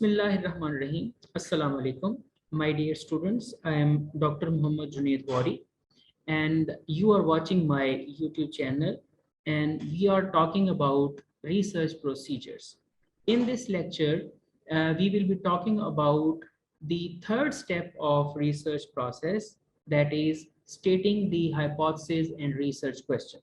Bismillahirrahmanirrahim. Assalamu alaikum. My dear students, I am Dr. Muhammad Junaid Wari and you are watching my YouTube channel and we are talking about research procedures. In this lecture, we will be talking about the third step of research process, that is stating the hypothesis and research question.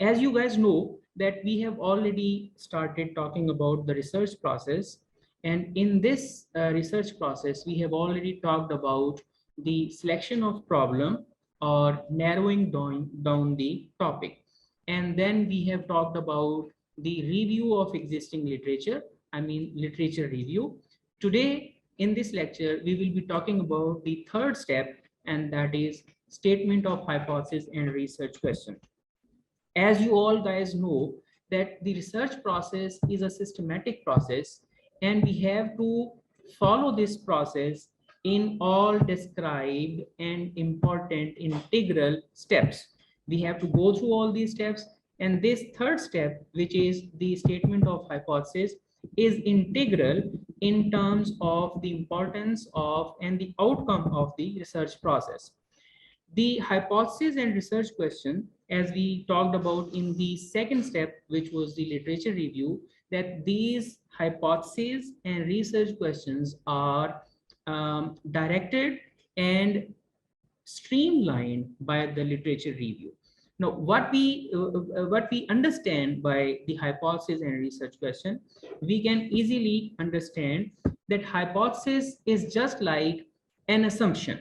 As you guys know that we have already started talking about the research process, and in this research process we have already talked about the selection of problem or narrowing down the topic, and then we have talked about the review of existing literature, literature review. Today in this lecture we will be talking about the third step, and that is statement of hypothesis and research question. As you all guys know that the research process is a systematic process and we have to follow this process in all described and important integral steps. We have to go through all these steps, and this third step, which is the statement of hypothesis, is integral in terms of the importance of and the outcome of the research process. The hypothesis and research question, as we talked about in the second step, which was the literature review, that these hypotheses and research questions are directed and streamlined by the literature review. Now, what we understand by the hypothesis and research question, we can easily understand that hypothesis is just like an assumption.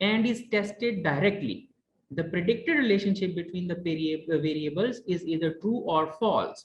and is tested directly. The predicted relationship between the variables is either true or false.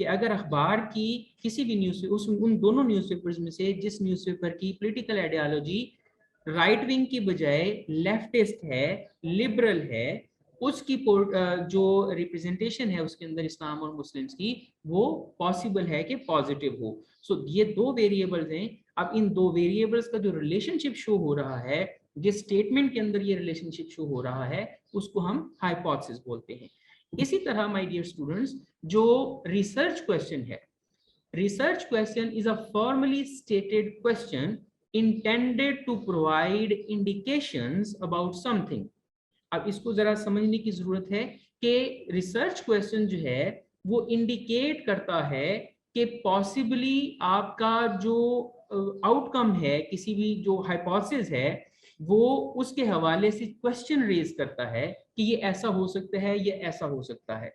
کہ اگر اخبار کی کسی بھی news ان دونوں news papers میں سے جس نیوز پیپر کی پولیٹیکل آئیڈیالوجی رائٹ ونگ کی بجائے لیفٹسٹ ہے, لبرل ہے, اس کی جو ریپرزنٹیشن ہے اس کے اندر اسلام اور مسلمز کی, وہ پاسبل ہے کہ پازیٹیو ہو. سو یہ دو ویریبلز ہیں. اب ان دو ویریبلز کا جو ریلیشن شپ شو ہو رہا ہے, جس اسٹیٹمنٹ کے اندر یہ ریلیشن شپ شو ہو رہا ہے, اس کو ہم ہائپوتھیسس بولتے ہیں. اسی طرح مائی ڈیئر اسٹوڈنٹس, جو ریسرچ کویسچن ہے, research question is a formally stated question intended to provide indications about something. اب اس کو ذرا سمجھنے کی ضرورت ہے کہ ریسرچ کویسچن جو ہے وہ انڈیکیٹ کرتا ہے کہ پاسبلی آپ کا جو آؤٹ کم ہے, کسی بھی جو ہائپوتھیسس ہے, وہ اس کے حوالے سے کویسچن ریز کرتا ہے کہ یہ ایسا ہو سکتا ہے, یہ ایسا ہو سکتا ہے.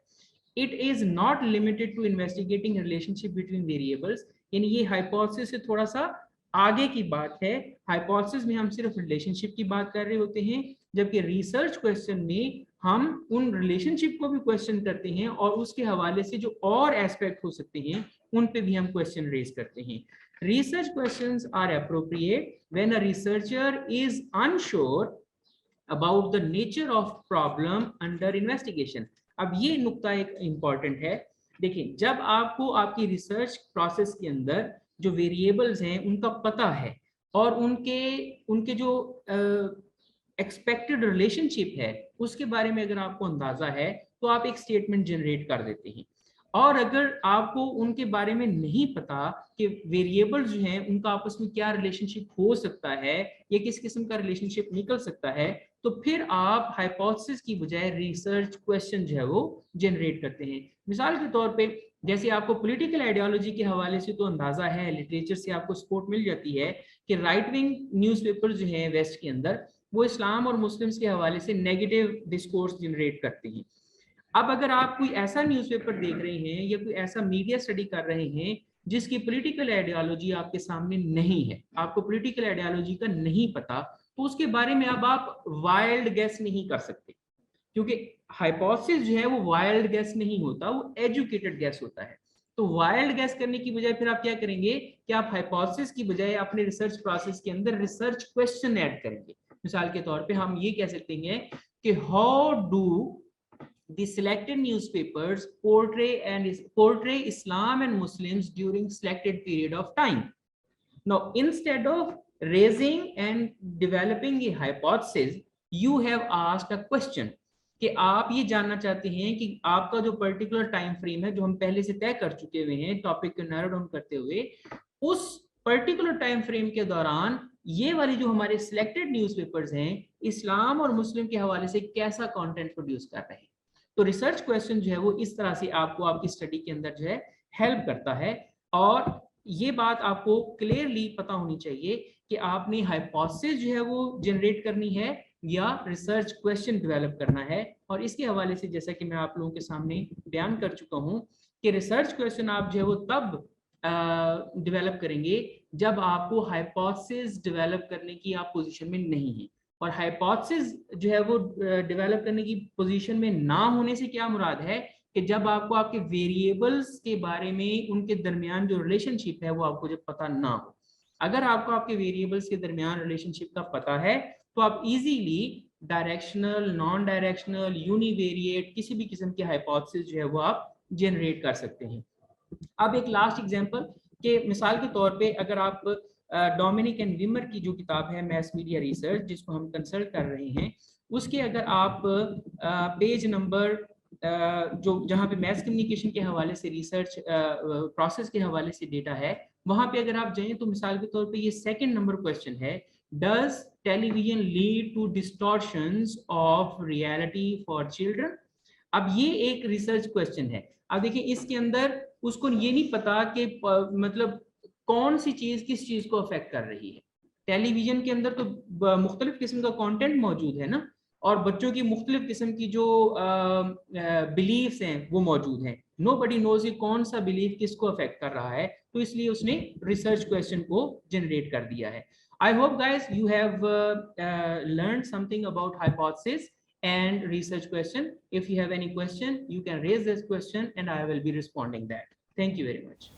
It is not limited to investigating relationship between variables. یعنی یہ ہائپوتھیسس سے تھوڑا سا آگے کی بات ہے. ہائپوتھیسس میں ہم صرف ریلیشن شپ کی بات کر رہے ہوتے ہیں, جبکہ ریسرچ کویسچن میں ہم ان ریلیشن شپ کو بھی کویسچن کرتے ہیں اور اس کے حوالے سے جو اور ایسپیکٹ ہو سکتے ہیں ان پہ بھی ہم کویسچن ریز کرتے ہیں. Research questions are appropriate when a researcher is unsure about the nature of problem under investigation. اب یہ نقطہ ایک امپورٹنٹ ہے. دیکھیں, جب آپ کو آپ کی ریسرچ پروسیس کے اندر جو ویریبلز ہیں ان کا پتہ ہے اور ان کے جو ایکسپیکٹڈ ریلیشن شپ ہے اس کے بارے میں اگر آپ کو اندازہ ہے تو آپ ایک اسٹیٹمنٹ جنریٹ کر دیتے ہیں. اور اگر آپ کو ان کے بارے میں نہیں پتا کہ ویریبلز جو ہیں ان کا آپس میں کیا ریلیشن شپ ہو سکتا ہے یا کس قسم کا ریلیشن شپ نکل سکتا ہے, تو پھر آپ ہائپوتھیسس کی بجائے ریسرچ کویسچن جو ہے وہ جنریٹ کرتے ہیں. مثال کے طور پہ جیسے آپ کو پولیٹیکل آئیڈیالوجی کے حوالے سے تو اندازہ ہے, لٹریچر سے آپ کو سپورٹ مل جاتی ہے کہ رائٹ ونگ نیوز پیپر جو ہیں ویسٹ کے اندر وہ اسلام اور مسلمس کے حوالے سے نیگیٹو ڈسکورس جنریٹ کرتے ہیں. اب اگر آپ کوئی ایسا نیوز پیپر دیکھ رہے ہیں یا کوئی ایسا میڈیا اسٹڈی کر رہے ہیں جس کی پولیٹیکل آئیڈیالوجی آپ کے سامنے نہیں ہے, آپ کو پولیٹیکل آئیڈیالوجی کا نہیں پتا, تو اس کے بارے میں اب آپ وائلڈ گیس نہیں کر سکتے, کیونکہ ہائپوتھیسس جو ہے وہ وائلڈ گیس نہیں ہوتا, وہ ایجوکیٹڈ گیس ہوتا ہے. تو وائلڈ گیس کرنے کی بجائے پھر آپ کیا کریں گے کہ آپ ہائپوتھیسس کی بجائے اپنے ریسرچ پروسیس کے اندر ریسرچ کویسچن ایڈ کریں گے. مثال کے طور پہ ہم یہ کہہ سکتے ہیں کہ how do the selected newspapers portray Islam and Muslims during selected period of time. Now, instead of raising and developing a hypothesis, you have asked a question کہ آپ یہ جاننا چاہتے ہیں کہ آپ کا جو پرٹیکولر ٹائم فریم ہے جو ہم پہلے سے طے کر چکے ہوئے ہیں ٹاپک کو نیرو ڈاؤن کرتے ہوئے, اس پرٹیکولر ٹائم فریم کے دوران یہ والی جو ہمارے سلیکٹڈ نیوز پیپرز ہیں اسلام اور مسلم کے حوالے سے کیسا کانٹینٹ پروڈیوس کر رہے ہیں. تو ریسرچ کویسچن جو ہے وہ اس طرح سے آپ کو آپ کی اسٹڈی کے اندر جو ہے ہیلپ کرتا ہے. اور یہ بات آپ کو کلیئرلی پتا ہونی چاہیے کہ آپ نے ہائپوتھیسس جو ہے وہ جنریٹ کرنی ہے یا ریسرچ کویسچن ڈیولپ کرنا ہے. اور اس کے حوالے سے جیسا کہ میں آپ لوگوں کے سامنے بیان کر چکا ہوں کہ ریسرچ کویسچن آپ جو ہے وہ تب ڈیولپ کریں گے جب آپ کو ہائپوتھیسس ڈیولپ کرنے کی آپ پوزیشن میں نہیں ہیں. اور ہائپوتھیسس جو ہے وہ ڈیولپ کرنے کی پوزیشن میں نہ ہونے سے کیا مراد ہے کہ جب آپ کو آپ کے ویریبلز کے بارے میں ان کے درمیان جو ریلیشن شپ ہے وہ آپ کو جب پتہ نہ ہو. اگر آپ کو آپ کے ویریبلز کے درمیان ریلیشن شپ کا پتہ ہے تو آپ easily directional, naan directional, uni variate کسی بھی قسم کی ہائپوتھیسس جو ہے وہ آپ جنریٹ کر سکتے ہیں. اب ایک لاسٹ ایگزامپل کہ مثال کے طور پہ اگر آپ ڈومینک اینڈ ویمر کی جو کتاب ہے میس میڈیا ریسرچ جس کو ہم کنسلٹ کر رہے ہیں, اس کے اگر آپ پیج نمبر جو جہاں پہ میس کمیونیکیشن کے حوالے سے ریسرچ پروسیس کے حوالے سے ڈیٹا ہے وہاں پہ اگر آپ جائیں تو مثال کے طور پہ یہ سیکنڈ نمبر کویسچن ہے, does television lead to distortions of reality for children. اب یہ ایک ریسرچ کویسچن ہے. اب دیکھیں اس کے اندر اس کو یہ نہیں پتا کہ مطلب کون سی چیز کس چیز کو افیکٹ کر رہی ہے. ٹیلی ویژن کے اندر تو مختلف قسم کا کانٹینٹ موجود ہے نا, اور بچوں کی مختلف قسم کی جو بلیفز ہیں وہ موجود ہیں. نو بڈی نوز کہ کون سا بلیف کس کو افیکٹ کر رہا ہے, تو اس لیے اس نے ریسرچ کویسچن کو جنریٹ کر دیا ہے. I hope guys you have learned something about hypothesis and research question. If you have any question, you can raise this question and I will be responding that. Thank you very much.